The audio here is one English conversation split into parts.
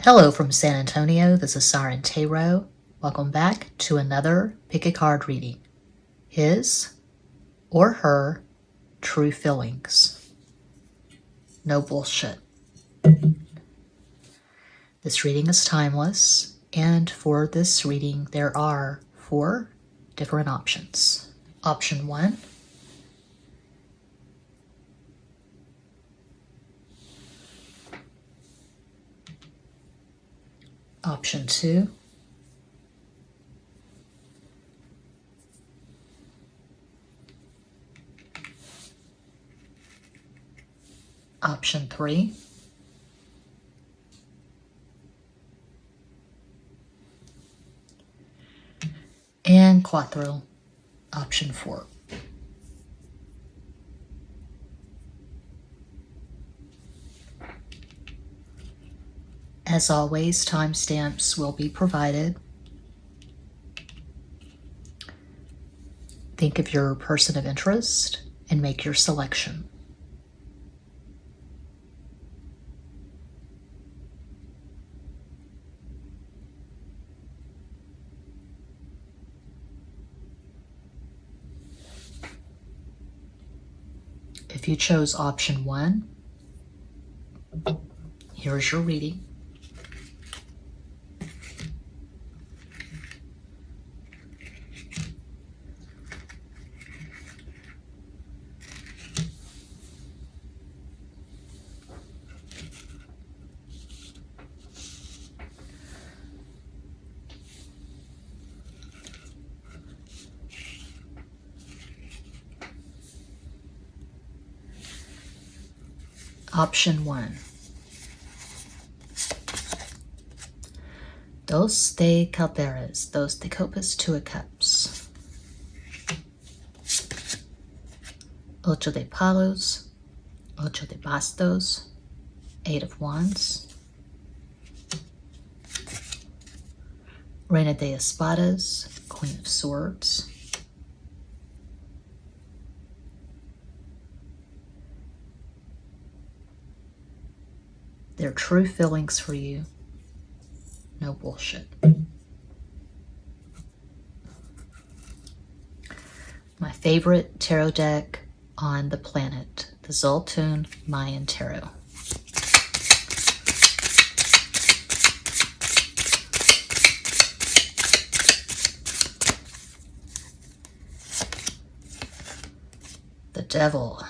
Hello from San Antonio, this is Siren Tarot. Welcome back to another pick a card reading. His or her true feelings. No bullshit. This reading is timeless, and for this reading there are 4 different options. Option 1. Option 2. Option 3. And Quattro, option 4. As always, timestamps will be provided. Think of your person of interest and make your selection. If you chose option 1, here's your reading. Option 1. Dos de Calderas, dos de copas, 2 of cups. Ocho de palos, ocho de bastos, 8 of wands. Reina de espadas, queen of swords. Their true feelings for you. No bullshit. My favorite tarot deck on the planet, the Zoltun Mayan Tarot. The Devil,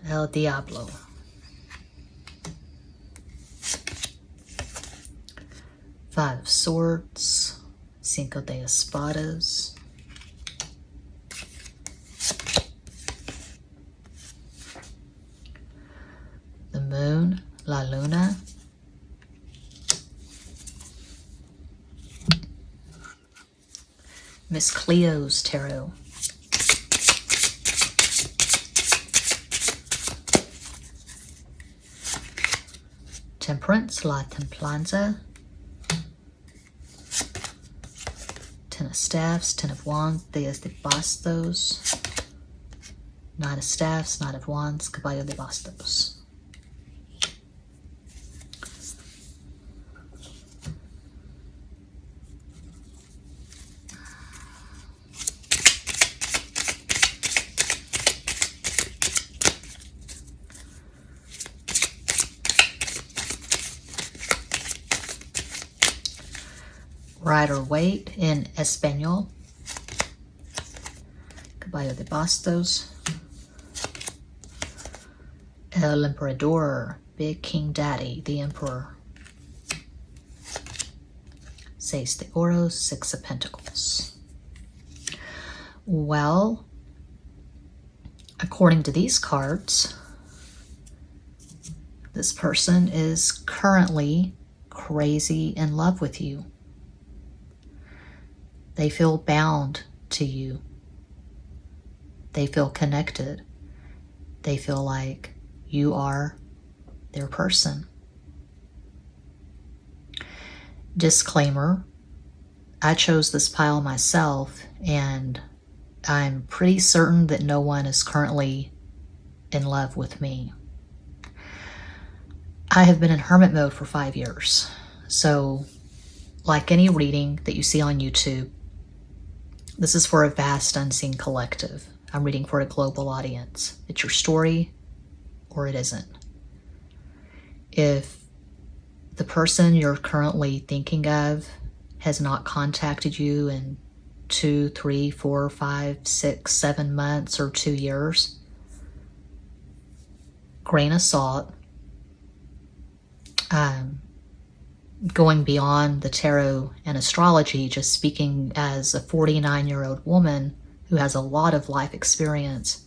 El Diablo. Five of Swords, Cinco de Espadas. The Moon, La Luna. Miss Cleo's Tarot. Temperance, La Templanza. 10 of Staffs, 10 of Wands, Diez de Bastos. 9 of Staffs, 9 of Wands, Caballo de Bastos. Rider Waite in Espanol. Caballo de Bastos. El Emperador, Big King Daddy, the Emperor. 6 de Oros, 6 of Pentacles. Well, according to these cards, this person is currently crazy in love with you. They feel bound to you. They feel connected. They feel like you are their person. Disclaimer, I chose this pile myself, and I'm pretty certain that no one is currently in love with me. I have been in hermit mode for 5 years. So, like any reading that you see on YouTube, this is for a vast unseen collective. I'm reading for a global audience. It's your story or it isn't. If the person you're currently thinking of has not contacted you in 2, 3, 4, 5, 6, 7 months or 2 years, grain of salt. Going beyond the tarot and astrology, just speaking as a 49-year-old woman who has a lot of life experience,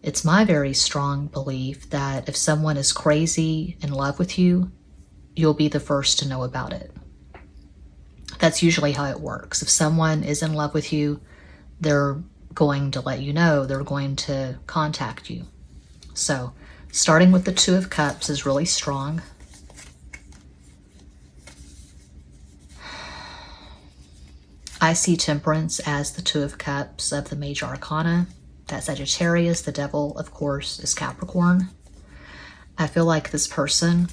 it's my very strong belief that if someone is crazy in love with you, you'll be the first to know about it. That's usually how it works. If someone is in love with you, they're going to let you know, they're going to contact you. So, starting with the Two of Cups is really strong. I see Temperance as the Two of Cups of the Major Arcana. That's Sagittarius. The Devil, of course, is Capricorn. I feel like this person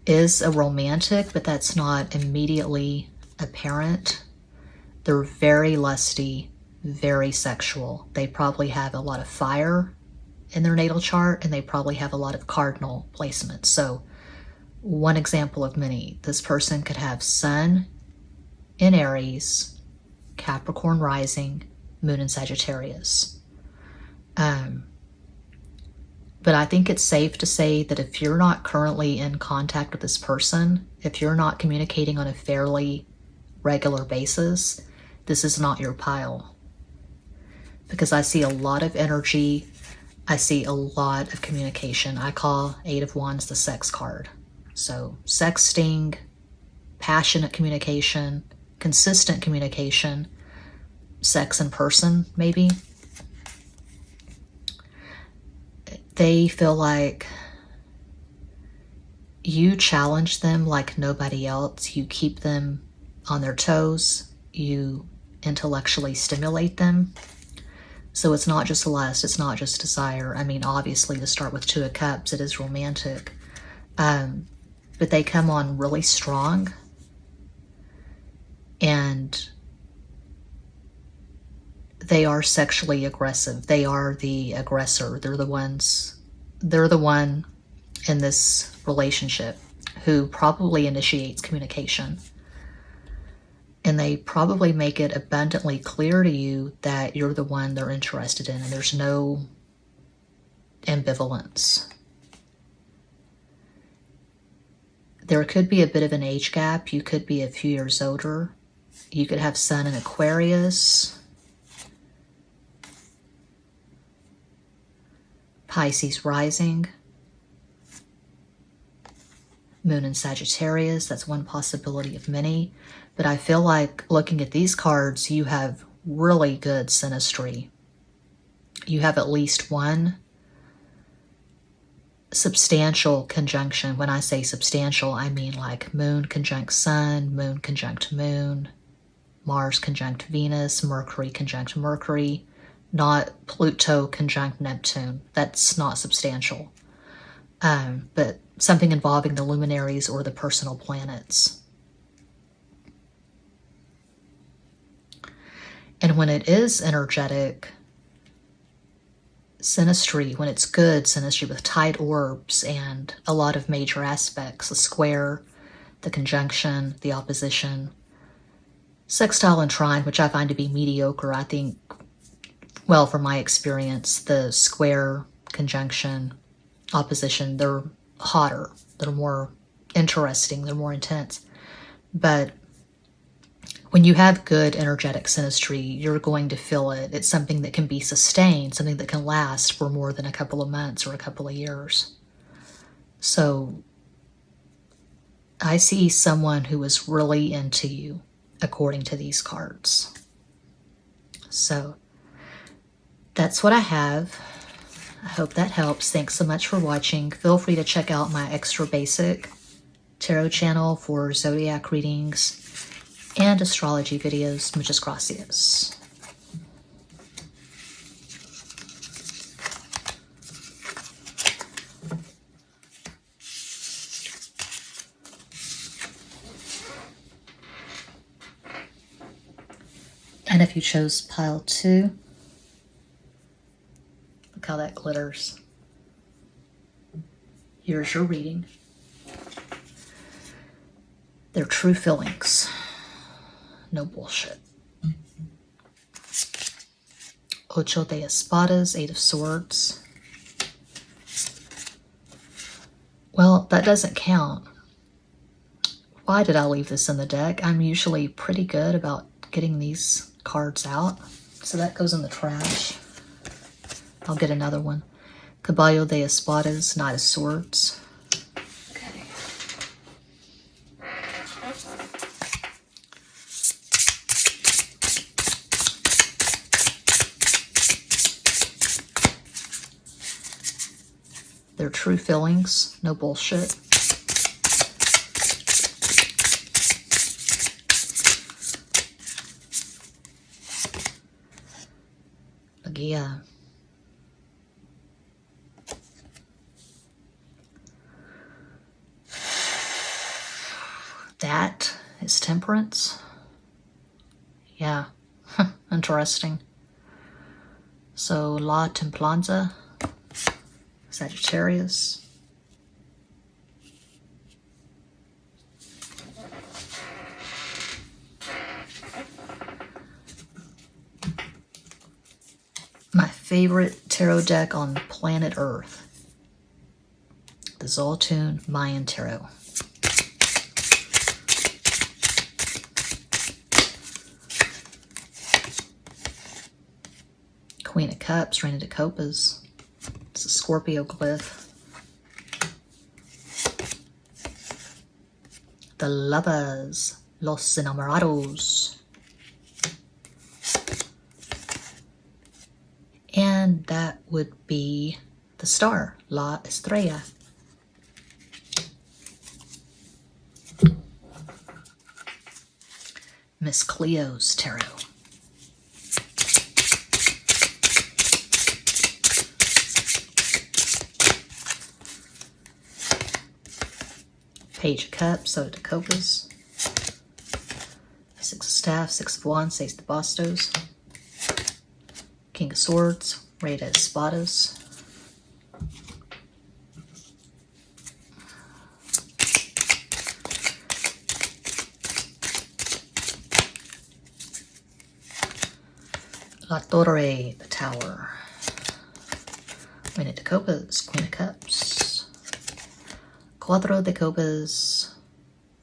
is a romantic, but that's not immediately apparent. They're very lusty, very sexual. They probably have a lot of fire in their natal chart, and they probably have a lot of cardinal placements. So, one example of many, this person could have Sun in Aries, Capricorn rising, Moon in Sagittarius. But I think it's safe to say that if you're not currently in contact with this person, if you're not communicating on a fairly regular basis, this is not your pile. Because I see a lot of energy, I see a lot of communication. I call Eight of Wands the sex card. So sexting, passionate communication, consistent communication, sex in person, maybe. They feel like you challenge them like nobody else. You keep them on their toes. You intellectually stimulate them. So it's not just lust, it's not just desire. I mean, obviously, to start with Two of Cups, it is romantic. But they come on really strong, and they are sexually aggressive. They are the aggressor. They're the one in this relationship who probably initiates communication. And they probably make it abundantly clear to you that you're the one they're interested in, and there's no ambivalence. There could be a bit of an age gap. You could be a few years older. You could have Sun in Aquarius, Pisces rising, Moon in Sagittarius. That's one possibility of many. But I feel like looking at these cards, you have really good synastry. You have at least one substantial conjunction. When I say substantial, I mean like Moon conjunct Sun, Moon conjunct Moon, Mars conjunct Venus, Mercury conjunct Mercury, not Pluto conjunct Neptune. That's not substantial. But something involving the luminaries or the personal planets. And when it is energetic, synastry, when it's good synastry with tight orbs and a lot of major aspects, the square, the conjunction, the opposition, sextile and trine, which I find to be mediocre. I think, well, from my experience, the square, conjunction, opposition, they're hotter, they're more interesting, they're more intense. But when you have good energetic synastry, you're going to feel it. It's something that can be sustained, something that can last for more than a couple of months or a couple of years. So I see someone who is really into you, according to these cards. So that's what I have. I hope that helps. Thanks so much for watching. Feel free to check out my extra basic tarot channel for zodiac readings and astrology videos. Muchas gracias. And if you chose pile 2, look how that glitters. Here's your reading. Their true feelings. No bullshit. Ocho de Espadas, 8 of Swords. Well, that doesn't count. Why did I leave this in the deck? I'm usually pretty good about getting these cards out. So that goes in the trash. I'll get another one. Caballo de Espadas, Knight of Swords. Okay. Their true feelings, no bullshit. Yeah. That is Temperance. Yeah, interesting. So La Templanza, Sagittarius. My favorite tarot deck on planet Earth, the Zoltun Mayan Tarot. Queen of Cups, Reina de Copas. It's a Scorpio glyph. The Lovers, Los Enamorados. And that would be the Star, La Estrella. Miss Cleo's Tarot. Page of Cups, Soda de Copas. 6 of Staffs, 6 of Wands, 6 de Bastos. King of Swords, Rey de Espadas. La Torre, the Tower. Reina de Copas, Queen of Cups. Cuatro de Copas,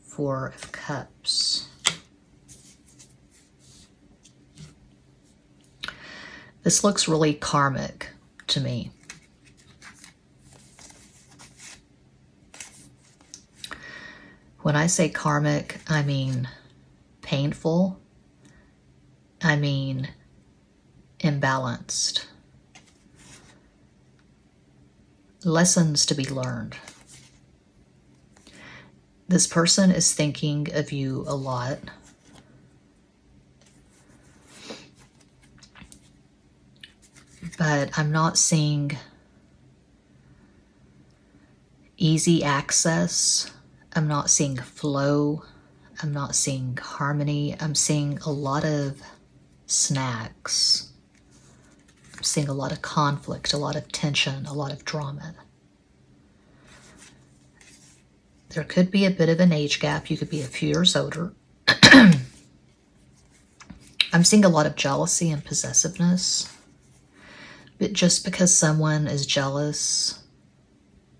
4 of Cups. This looks really karmic to me. When I say karmic, I mean painful. I mean imbalanced. Lessons to be learned. This person is thinking of you a lot. But I'm not seeing easy access. I'm not seeing flow. I'm not seeing harmony. I'm seeing a lot of snags. I'm seeing a lot of conflict, a lot of tension, a lot of drama. There could be a bit of an age gap. You could be a few years older. I'm seeing a lot of jealousy and possessiveness. But just because someone is jealous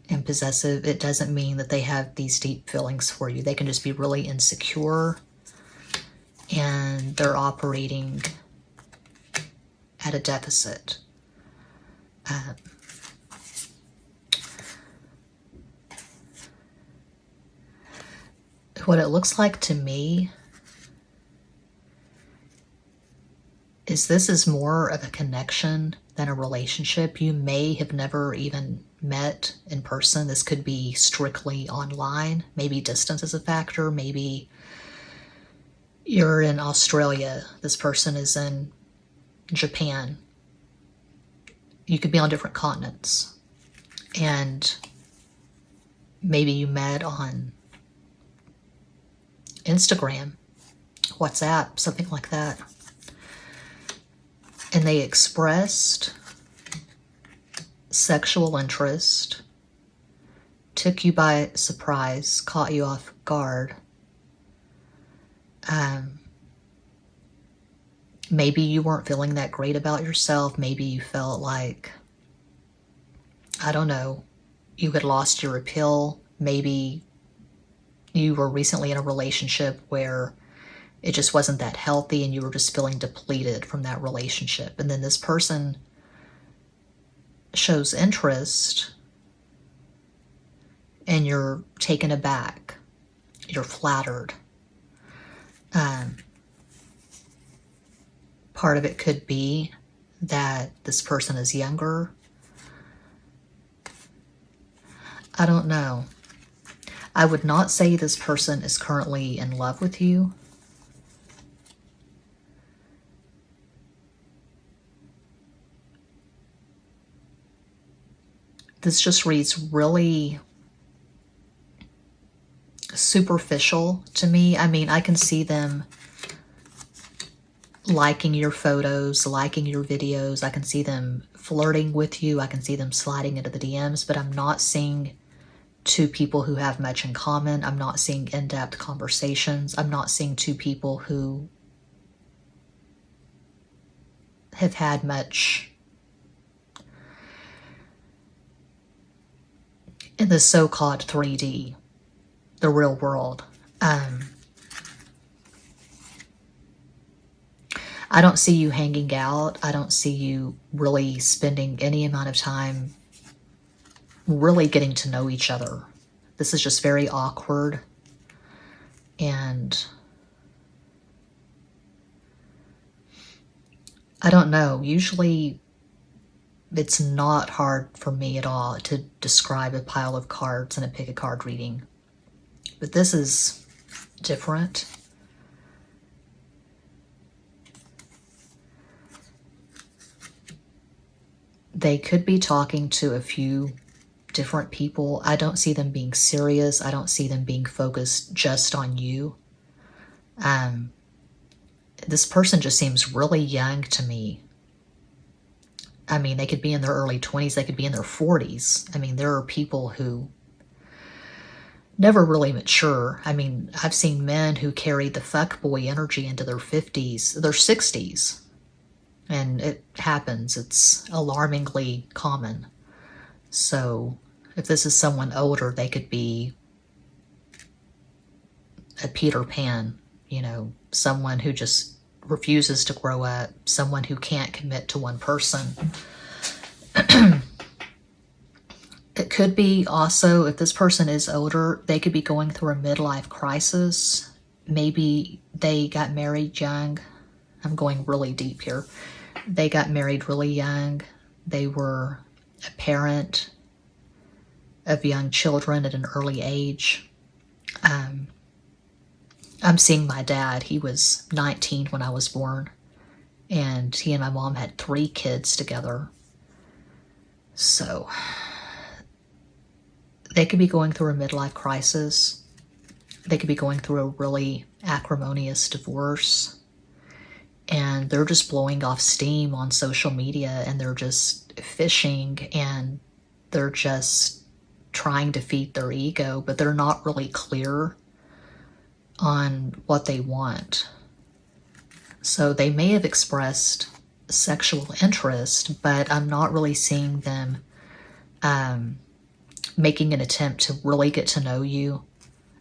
and possessive, it doesn't mean that they have these deep feelings for you. They can just be really insecure and they're operating at a deficit. What it looks like to me is this is more of a connection than a relationship. You may have never even met in person. This could be strictly online. Maybe distance is a factor. Maybe you're in Australia. This person is in Japan. You could be on different continents. And maybe you met on Instagram, WhatsApp, something like that. and they expressed sexual interest, took you by surprise, caught you off guard. Maybe you weren't feeling that great about yourself. Maybe you felt like, I don't know, you had lost your appeal. Maybe you were recently in a relationship where it just wasn't that healthy and you were just feeling depleted from that relationship. And then this person shows interest and you're taken aback. You're flattered. Part of it could be that this person is younger. I don't know. I would not say this person is currently in love with you. This just reads really superficial to me. I mean, I can see them liking your photos, liking your videos. I can see them flirting with you. I can see them sliding into the DMs, but I'm not seeing two people who have much in common. I'm not seeing in-depth conversations. I'm not seeing two people who have had much in the so-called 3D, the real world. I don't see you hanging out. I don't see you really spending any amount of time really getting to know each other. This is just very awkward. And I don't know. Usually it's not hard for me at all to describe a pile of cards in a pick a card reading. But this is different. They could be talking to a few different people. I don't see them being serious. I don't see them being focused just on you. This person just seems really young to me. I mean, they could be in their early 20s. They could be in their 40s. I mean, there are people who never really mature. I mean, I've seen men who carry the fuckboy energy into their 50s, their 60s. And it happens. It's alarmingly common. So if this is someone older, they could be a Peter Pan, you know, someone who just refuses to grow up, someone who can't commit to one person. It could be also, if this person is older, they could be going through a midlife crisis. Maybe they got married young. I'm going really deep here. They got married really young. They were a parent of young children at an early age. I'm seeing my dad. He was 19 when I was born, and he and my mom had 3 kids together. So they could be going through a midlife crisis. They could be going through a really acrimonious divorce. And they're just blowing off steam on social media, and they're just fishing, and they're just trying to feed their ego, but they're not really clear on what they want. So they may have expressed sexual interest, but I'm not really seeing them making an attempt to really get to know you.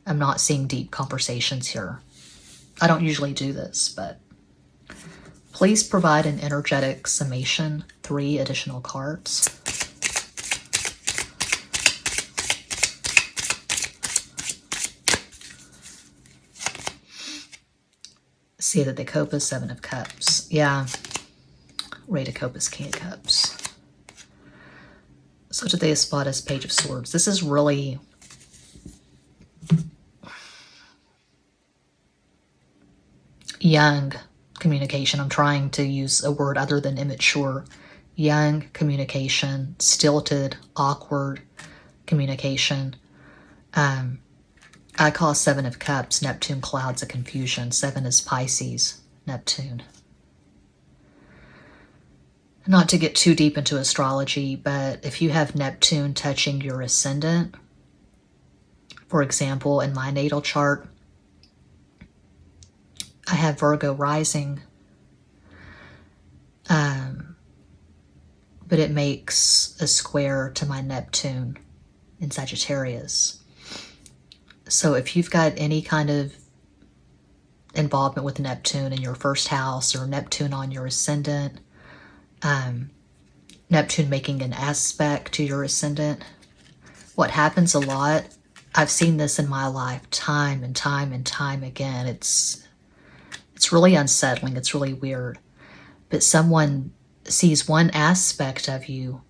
I'm not seeing deep conversations here. I don't usually do this, but please provide an energetic summation, 3 additional cards. See that the Copa, 7 of Cups. Yeah, Rey de Copas, King of Cups. So today is spot as Page of Swords. This is really young communication. I'm trying to use a word other than immature. Young communication, stilted, awkward communication. I call 7 of Cups Neptune clouds of confusion. 7 is Pisces, Neptune. not to get too deep into astrology, but if you have Neptune touching your ascendant, for example, in my natal chart, I have Virgo rising, but it makes a square to my Neptune in Sagittarius. So if you've got any kind of involvement with Neptune in your first house, or Neptune on your ascendant, Neptune making an aspect to your ascendant, what happens a lot, I've seen this in my life time and time and time again, it's really unsettling, it's really weird, but someone sees one aspect of you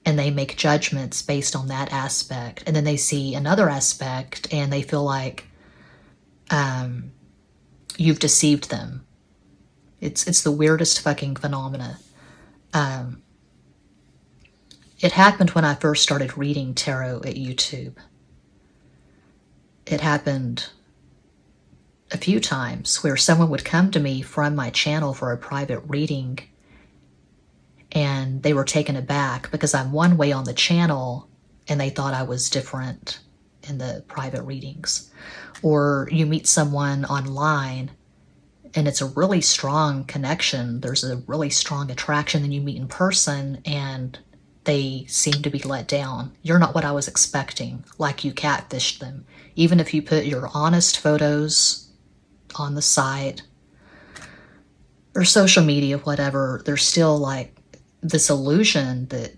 and they make judgments based on that aspect, and then they see another aspect and they feel like you've deceived them. It's the weirdest fucking phenomena. It happened when I first started reading tarot at YouTube. It happened a few times where someone would come to me from my channel for a private reading, and they were taken aback because I'm one way on the channel and they thought I was different in the private readings. Or you meet someone online and it's a really strong connection, there's a really strong attraction, then you meet in person and they seem to be let down. You're not what I was expecting, like you catfished them. Even if you put your honest photos on the site or social media, whatever, there's still like this illusion that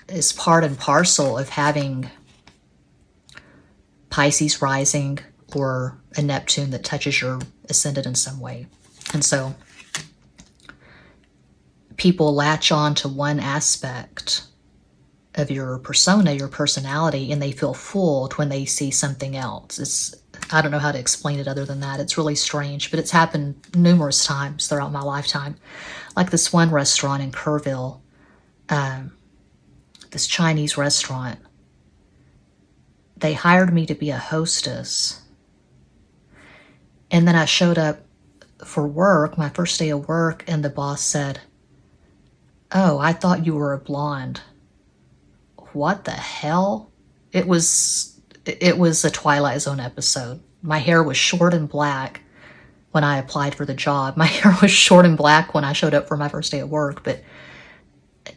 is part and parcel of having Pisces rising or a Neptune that touches your ascendant in some way. And so people latch on to one aspect of your persona, your personality, and they feel fooled when they see something else. I don't know how to explain it other than that. It's really strange, but it's happened numerous times throughout my lifetime. Like this one restaurant in Kerrville, this Chinese restaurant, they hired me to be a hostess. And then I showed up for work, my first day of work, and the boss said, "Oh, I thought you were a blonde." What the hell? It was a Twilight Zone episode. My hair was short and black when I applied for the job. My hair was short and black when I showed up for my first day of work, but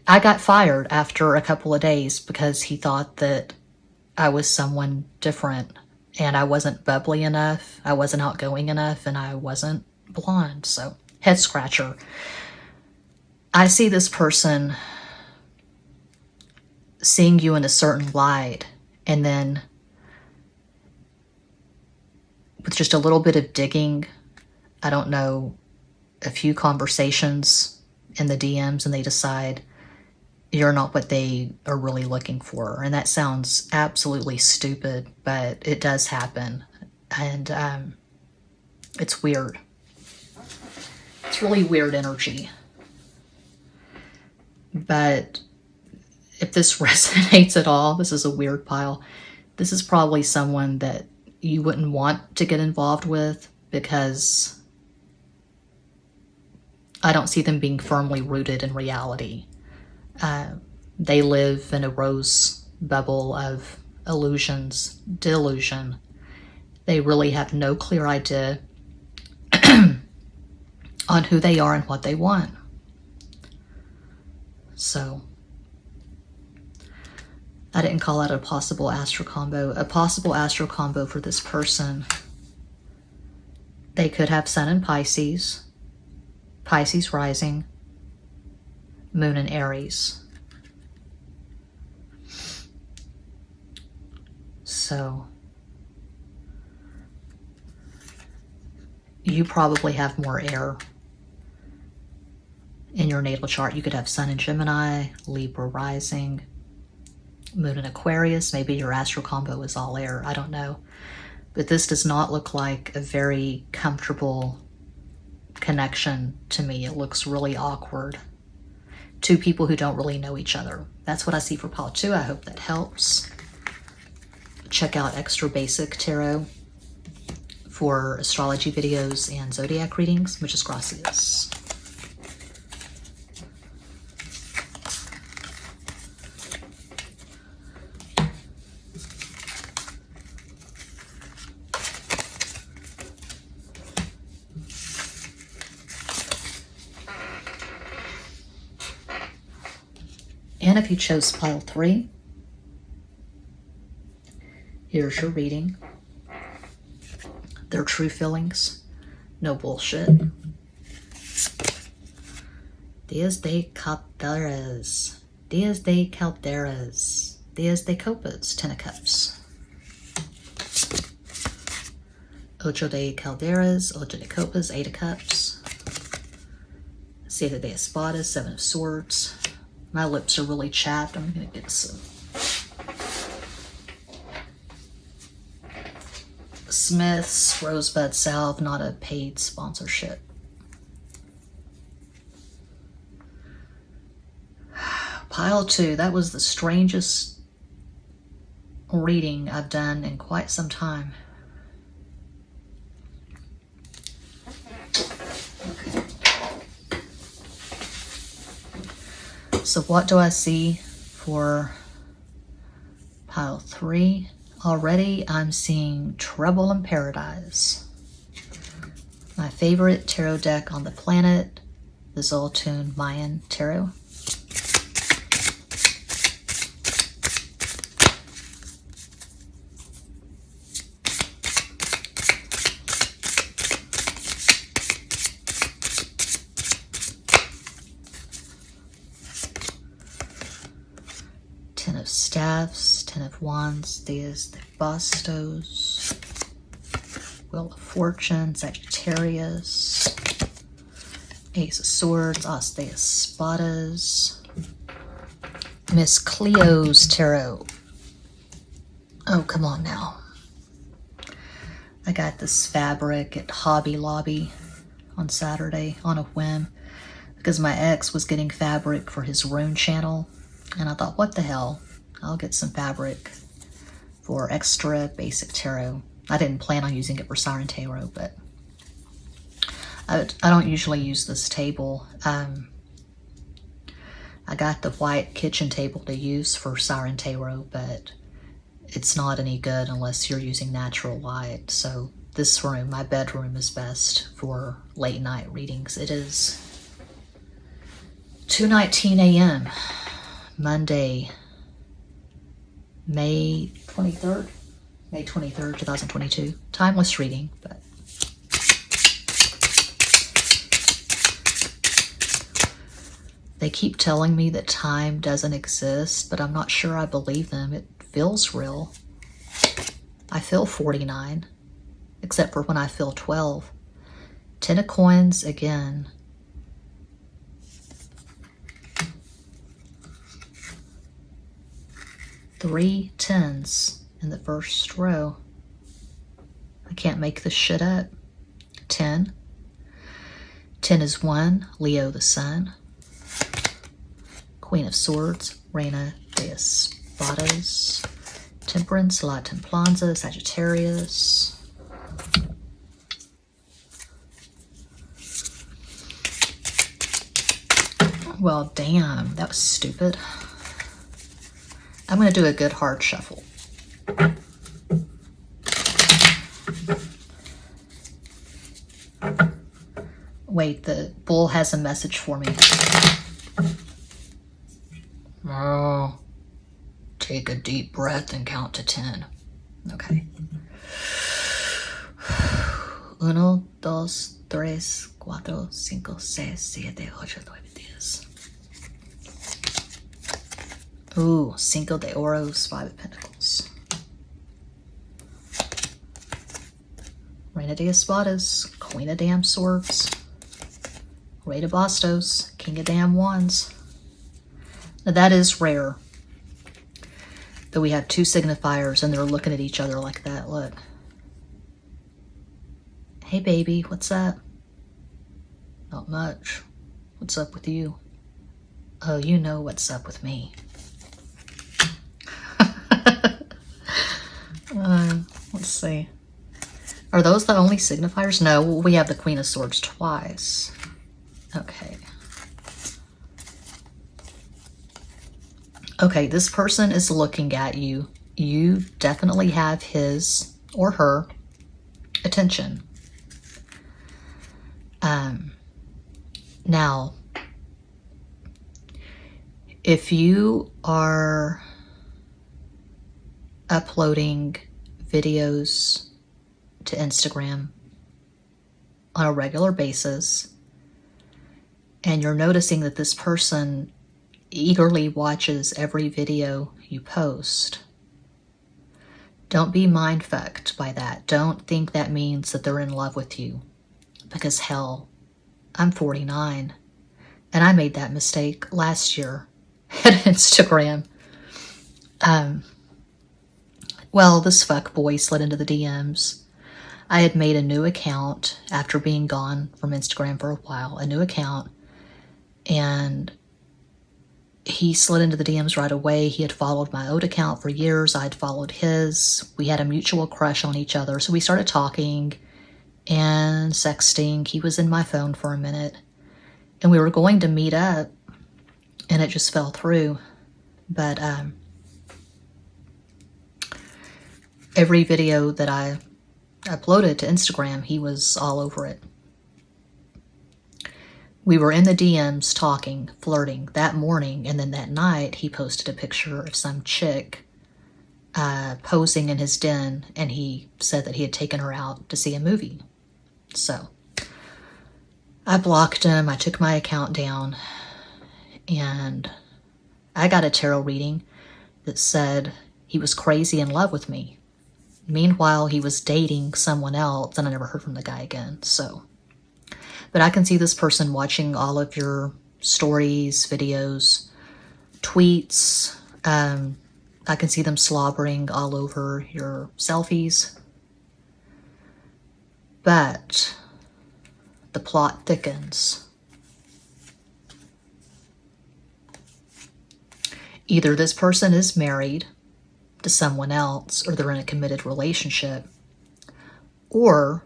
I got fired after a couple of days because he thought that I was someone different and I wasn't bubbly enough, I wasn't outgoing enough, and I wasn't blonde. So, head scratcher. I see this person seeing you in a certain light, and then with just a little bit of digging, I don't know, a few conversations in the DMs, and they decide you're not what they are really looking for. And that sounds absolutely stupid, but it does happen. And it's weird. It's really weird energy. But if this resonates at all, this is a weird pile. This is probably someone that you wouldn't want to get involved with because I don't see them being firmly rooted in reality. They live in a rose bubble of illusions, delusion. They really have no clear idea on who they are and what they want. So, I didn't call out a possible astro combo. A possible astro combo for this person, they could have Sun in Pisces, Pisces rising, Moon in Aries. So, you probably have more air in your natal chart. You could have Sun in Gemini, Libra rising, Moon in Aquarius. Maybe your astral combo is all air. I don't know. But this does not look like a very comfortable connection to me. It looks really awkward. Two people who don't really know each other. That's what I see for pile 2. I hope that helps. Check out Extra Basic Tarot for astrology videos and zodiac readings. Muchas gracias. And if you chose pile 3, here's your reading. Their true feelings. No bullshit. Dias de Calderas. Dias de Calderas. Dias de Copas. 10 of Cups. Ocho de Calderas. Ocho de Copas. 8 of Cups. Siete de Espadas. 7 of Swords. My lips are really chapped. I'm going to get some Smith's Rosebud Salve, not a paid sponsorship. Pile 2, that was the strangest reading I've done in quite some time. Okay. So what do I see for pile 3? Already I'm seeing Trouble in Paradise. My favorite tarot deck on the planet, the Zoltun Mayan Tarot. Staffs, 10 of Wands, Dias de Bastos, Wheel of Fortune, Sagittarius, Ace of Swords, As de Espadas, Miss Cleo's Tarot. Oh, come on now. I got this fabric at Hobby Lobby on Saturday on a whim because my ex was getting fabric for his rune channel, and I thought, what the hell? I'll get some fabric for extra basic tarot. I didn't plan on using it for Siren Tarot, but I don't usually use this table. I got the white kitchen table to use for Siren Tarot, but it's not any good unless you're using natural light. So this room, my bedroom, is best for late night readings. It is 2:19 a.m. Monday, May 23rd, 2022. Timeless reading, but they keep telling me that time doesn't exist, but I'm not sure I believe them. It feels real. I feel 49, except for when I feel 12. 10 of Coins again. Three 10s in the first row. I can't make this shit up. 10. 10 is 1, Leo the Sun. Queen of Swords, Reina de Espadas. Temperance, La Templanza, Sagittarius. Well, damn, that was stupid. I'm going to do a good hard shuffle. Wait, the bull has a message for me. Oh, take a deep breath and count to 10. Okay. 1, 2, 3, 4, 5, 6, 7, 8, 9, 10. Ooh, Cinco de Oros, 5 of Pentacles. Reina de Espadas, Queen of Damn Swords. Rey de Bastos, King of Damn Wands. Now that is rare that we have two signifiers and they're looking at each other like that. Look. Hey baby, what's up? Not much. What's up with you? Oh, you know what's up with me. Let's see. Are those the only signifiers? No, we have the Queen of Swords twice. Okay. Okay, this person is looking at you. You definitely have his or her attention. Now, If you are uploading videos to Instagram on a regular basis, and you're noticing that this person eagerly watches every video you post, don't be mind-fucked by that. Don't think that means that they're in love with you. Because hell, I'm 49, and I made that mistake last year at Instagram. Well, this fuck boy slid into the DMs. I had made a new account after being gone from Instagram for a while, a new account, and he slid into the DMs right away. He had followed my old account for years. I'd followed his. We had a mutual crush on each other, so we started talking and sexting. He was in my phone for a minute, and we were going to meet up, and it just fell through. But every video that I uploaded to Instagram, he was all over it. We were in the DMs talking, flirting that morning, and then that night he posted a picture of some chick posing in his den, and he said that he had taken her out to see a movie. So I blocked him, I took my account down, and I got a tarot reading that said he was crazy in love with me. Meanwhile, he was dating someone else, and I never heard from the guy again. So, but I can see this person watching all of your stories, videos, tweets. I can see them slobbering all over your selfies. But the plot thickens. Either this person is married to someone else, or they're in a committed relationship, or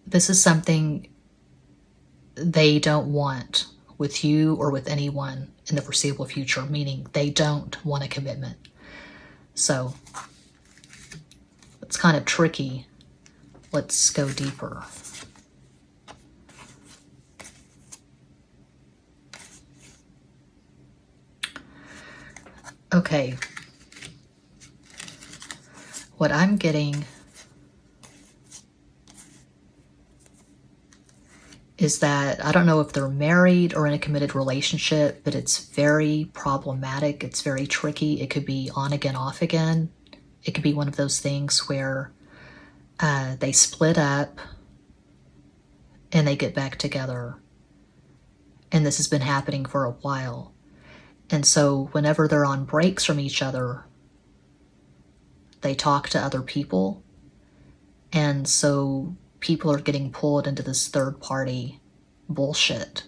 this is something they don't want with you or with anyone in the foreseeable future, meaning they don't want a commitment. So it's kind of tricky. Let's go deeper. Okay. What I'm getting is that I don't know if they're married or in a committed relationship, but it's very problematic. It's very tricky. It could be on again, off again. It could be one of those things where they split up and they get back together. And this has been happening for a while. And so whenever they're on breaks from each other, they talk to other people. And so people are getting pulled into this third party bullshit.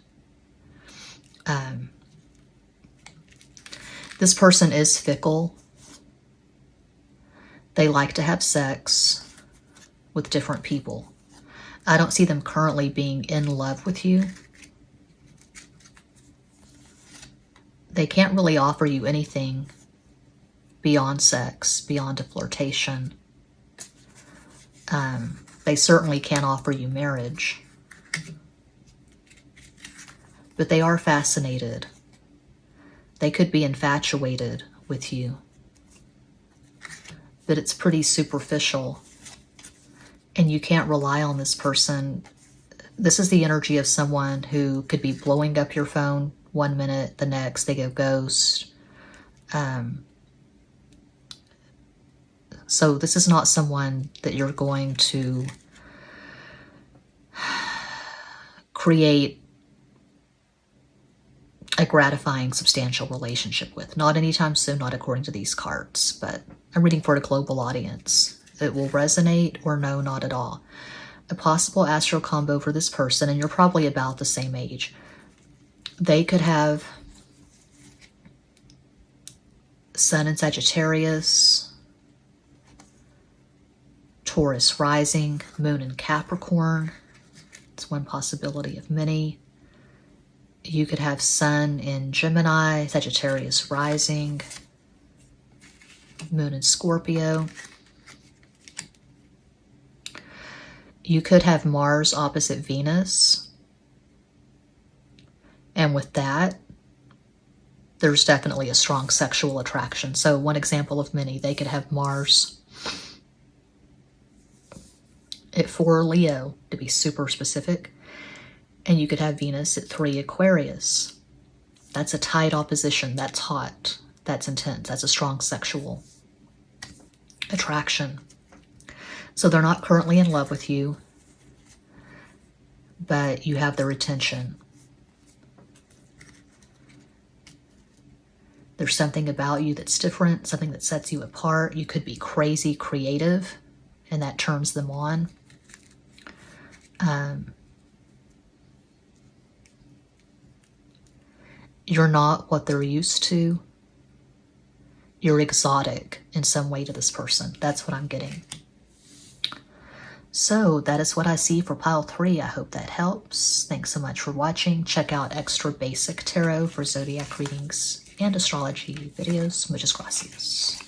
This person is fickle. They like to have sex with different people. I don't see them currently being in love with you. They can't really offer you anything beyond sex, beyond a flirtation. They certainly can't offer you marriage. But they are fascinated. They could be infatuated with you. But it's pretty superficial. And you can't rely on this person. This is the energy of someone who could be blowing up your phone one minute, the next they go ghost. So this is not someone that you're going to create a gratifying, substantial relationship with. Not anytime soon, not according to these cards, but I'm reading for a global audience. It will resonate or no, not at all. A possible astral combo for this person, and you're probably about the same age. They could have Sun in Sagittarius, Taurus rising, Moon in Capricorn. It's one possibility of many. You could have Sun in Gemini, Sagittarius rising, Moon in Scorpio. You could have Mars opposite Venus. And with that, there's definitely a strong sexual attraction. So one example of many, they could have Mars at 4 Leo, to be super specific, and you could have Venus at 3 Aquarius. That's a tight opposition. That's hot. That's intense. That's a strong sexual attraction. So they're not currently in love with you, but you have their attention. There's something about you that's different, something that sets you apart. You could be crazy creative, and that turns them on. You're not what they're used to. You're exotic in some way to this person. That's what I'm getting. So that is what I see for pile 3. I hope that helps. Thanks so much for watching. Check out Extra Basic Tarot for zodiac readings and astrology videos. Muchas gracias.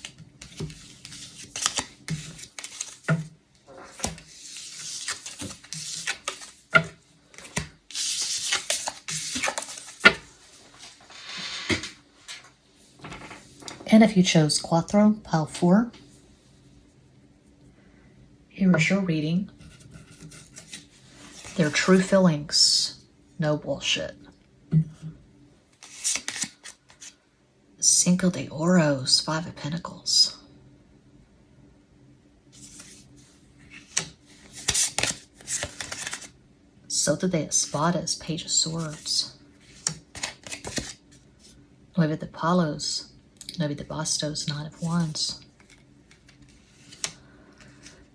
And if you chose Cuatro, pile 4, here is your reading. Their true feelings, no bullshit. Cinco de Oros, 5 of Pentacles. Soto de Espadas, Page of Swords. Nueve de Palos, Nueve de Bastos, 9 of Wands.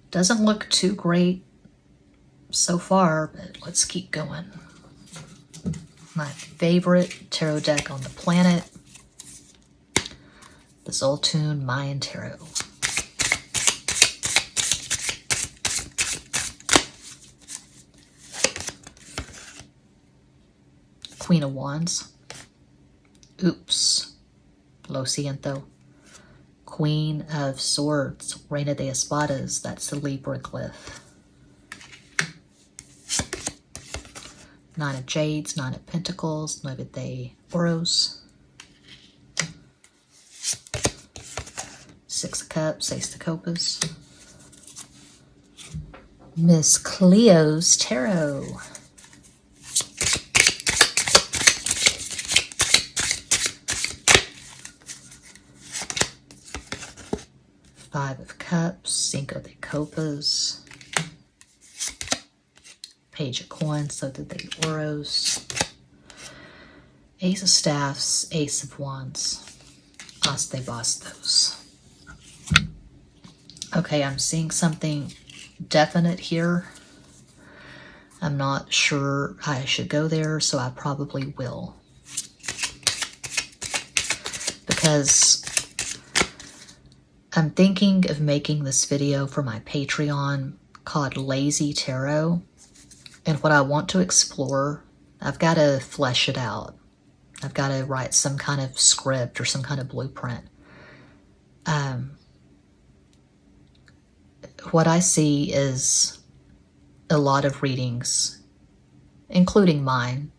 Doesn't look too great so far, but let's keep going. My favorite tarot deck on the planet, the Zoltun Mayan Tarot. Queen of Wands. Oops. Lo siento. Queen of Swords, Reina de Espadas, that's the Libra glyph. 9 of Jades, 9 of Pentacles, Nueve de Oros. 6 of Cups, Ace de Copas. Miss Cleo's Tarot. Five of Cups, Cinco de Copas, Page of Coins, Soto de Oros, Ace of Staffs, Ace of Wands, As de Bastos. Okay, I'm seeing something definite here. I'm not sure I should go there, so I probably will. Because I'm thinking of making this video for my Patreon called Lazy Tarot. And what I want to explore, I've got to flesh it out. I've got to write some kind of script or some kind of blueprint. What I see is a lot of readings, including mine.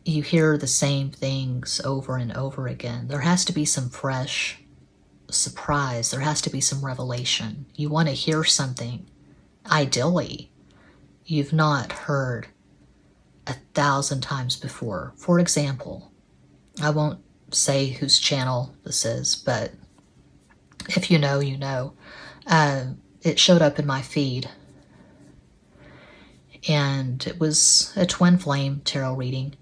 You hear the same things over and over again. There has to be some fresh surprise. There has to be some revelation. You want to hear something, ideally, you've not heard 1,000 times before. For example, I won't say whose channel this is, but if you know, you know. It showed up in my feed, and it was a twin flame tarot reading,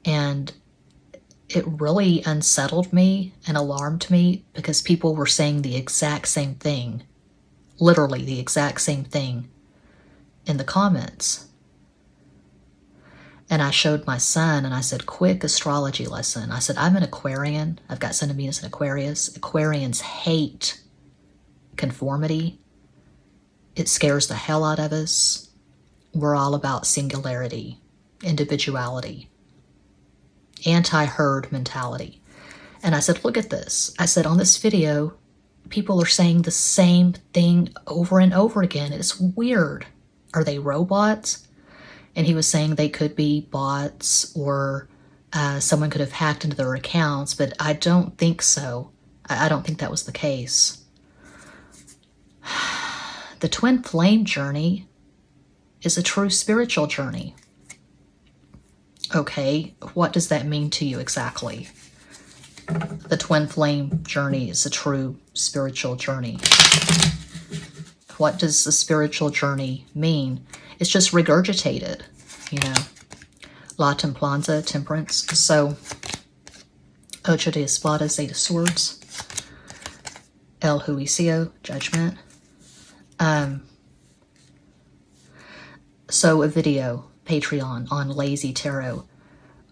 and it really unsettled me and alarmed me because people were saying the exact same thing, literally the exact same thing in the comments. And I showed my son and I said, quick astrology lesson. I said, I'm an Aquarian. I've got Sun and Venus in Aquarius. Aquarians hate conformity. It scares the hell out of us. We're all about singularity, individuality, anti-herd mentality. And I said, look at this. I said, on this video, people are saying the same thing over and over again. It's weird. Are they robots? And he was saying they could be bots or Someone could have hacked into their accounts, but I don't think so. I don't think that was the case. The twin flame journey is a true spiritual journey. Okay, what does that mean to you exactly? The twin flame journey is a true spiritual journey. What does the spiritual journey mean? It's just regurgitated, you know. La Templanza, temperance. So, Ocho de Espadas, Eight of Swords. El Juicio, judgment. So a video, Patreon, on Lazy Tarot.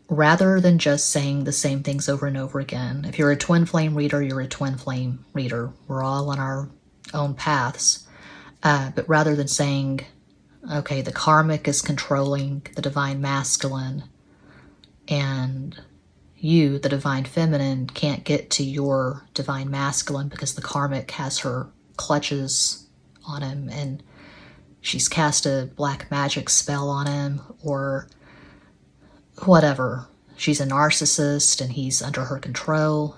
Rather than just saying the same things over and over again. If you're a twin flame reader, you're a twin flame reader. We're all on our own paths. But rather than saying, okay, the karmic is controlling the divine masculine, and you, the divine feminine, can't get to your divine masculine because the karmic has her clutches on him and she's cast a black magic spell on him, or whatever. She's a narcissist and he's under her control.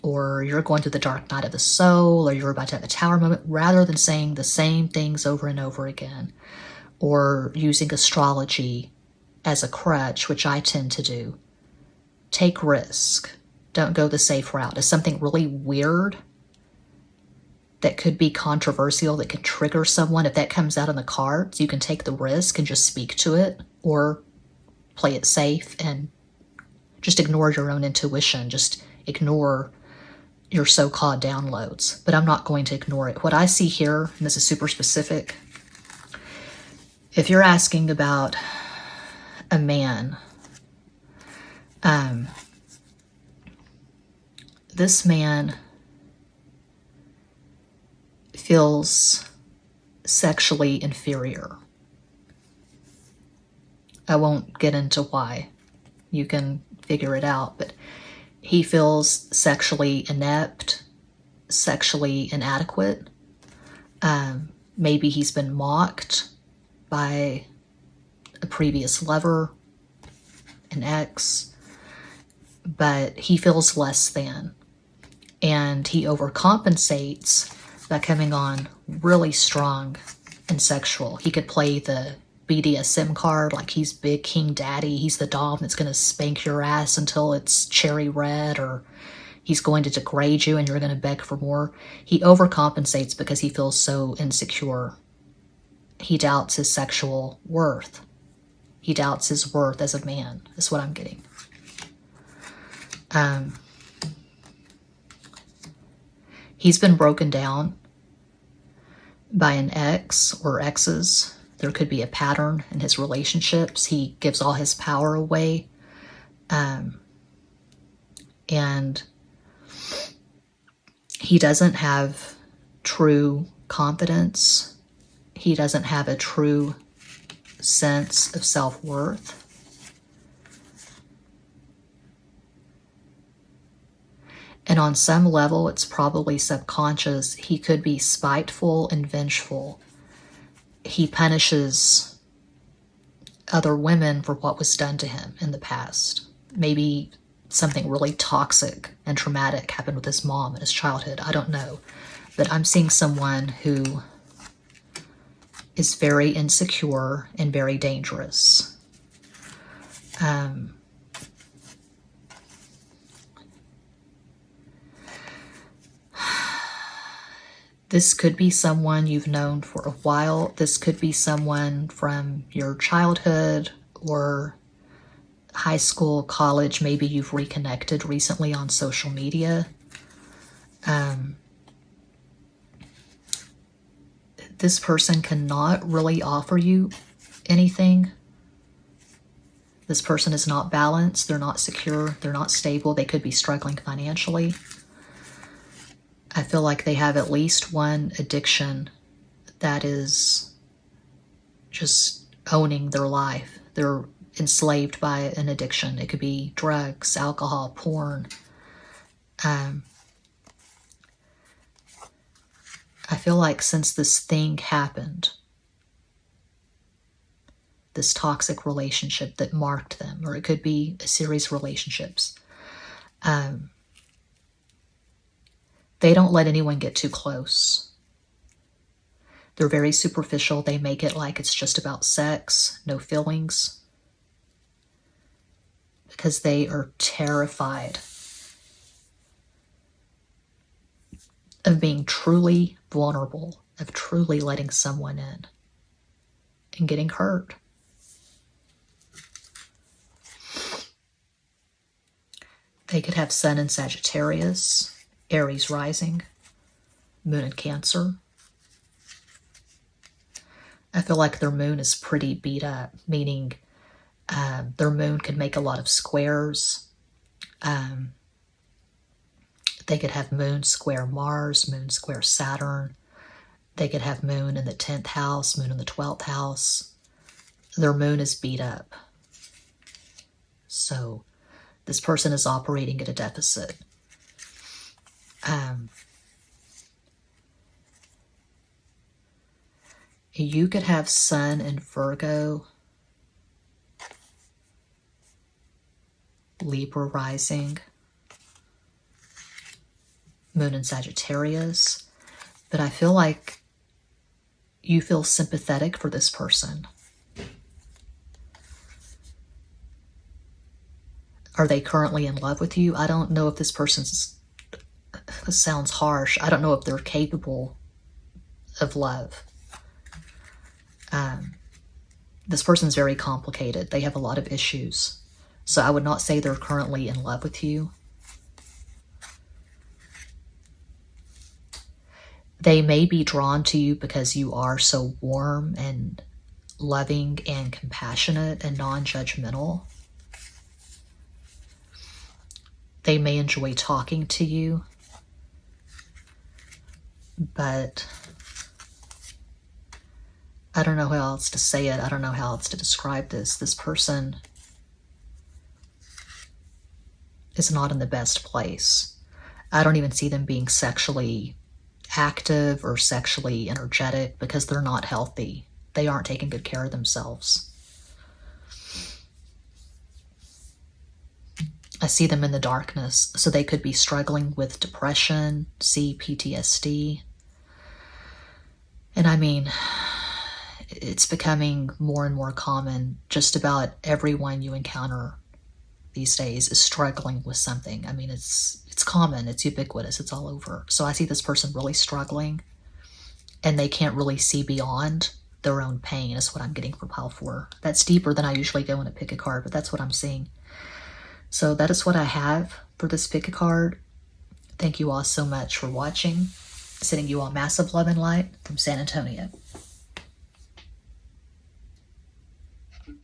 Or you're going through the dark night of the soul, or you're about to have a tower moment, rather than saying the same things over and over again, or using astrology as a crutch, which I tend to do. Take risk. Don't go the safe route. If something really weird that could be controversial, that could trigger someone, if that comes out in the cards, you can take the risk and just speak to it, or play it safe and just ignore your own intuition. Just ignore your so-called downloads. But I'm not going to ignore it. What I see here, and this is super specific, if you're asking about a man, this man feels sexually inferior. I won't get into why. You can figure it out, but he feels sexually inept, sexually inadequate. Maybe he's been mocked by a previous lover, an ex, but he feels less than. And he overcompensates by coming on really strong and sexual. He could play the BDSM card, like he's big king daddy, he's the dom that's going to spank your ass until it's cherry red, or he's going to degrade you and you're going to beg for more. He overcompensates because he feels so insecure. He doubts his sexual worth. He doubts his worth as a man, is what I'm getting. He's been broken down by an ex or exes. There could be a pattern in his relationships. He gives all his power away. And he doesn't have true confidence. He doesn't have a true sense of self-worth. And on some level, it's probably subconscious. He could be spiteful and vengeful. He punishes other women for what was done to him in the past. Maybe something really toxic and traumatic happened with his mom in his childhood. I don't know. But I'm seeing someone who is very insecure and very dangerous. This could be someone you've known for a while. This could be someone from your childhood or high school, college. Maybe you've reconnected recently on social media. This person cannot really offer you anything. This person is not balanced. They're not secure. They're not stable. They could be struggling financially. I feel like they have at least one addiction that is just owning their life. They're enslaved by an addiction. It could be drugs, alcohol, porn. I feel like since this thing happened, this toxic relationship that marked them, or it could be a series of relationships. They don't let anyone get too close. They're very superficial. They make it like it's just about sex, no feelings, because they are terrified of being truly vulnerable, of truly letting someone in and getting hurt. They could have Sun in Sagittarius, Aries rising, Moon in Cancer. I feel like their moon is pretty beat up, meaning their moon could make a lot of squares. They could have moon square Mars, moon square Saturn. They could have moon in the 10th house, moon in the 12th house. Their moon is beat up. So this person is operating at a deficit. You could have Sun in Virgo, Libra rising, Moon in Sagittarius, but I feel like you feel sympathetic for this person. Are they currently in love with you? I don't know if this person's, this sounds harsh, I don't know if they're capable of love. This person's very complicated. They have a lot of issues. So I would not say they're currently in love with you. They may be drawn to you because you are so warm and loving and compassionate and non-judgmental. They may enjoy talking to you, but I don't know how else to say it. I don't know how else to describe this. This person is not in the best place. I don't even see them being sexually active or sexually energetic because they're not healthy. They aren't taking good care of themselves. I see them in the darkness, so they could be struggling with depression, PTSD. And I mean, it's becoming more and more common. Just about everyone you encounter these days is struggling with something. I mean, it's common, it's ubiquitous, it's all over. So I see this person really struggling, and they can't really see beyond their own pain, is what I'm getting for pile 4. That's deeper than I usually go when I pick a card, but that's what I'm seeing. So that is what I have for this pick a card. Thank you all so much for watching. Sending you all massive love and light from San Antonio.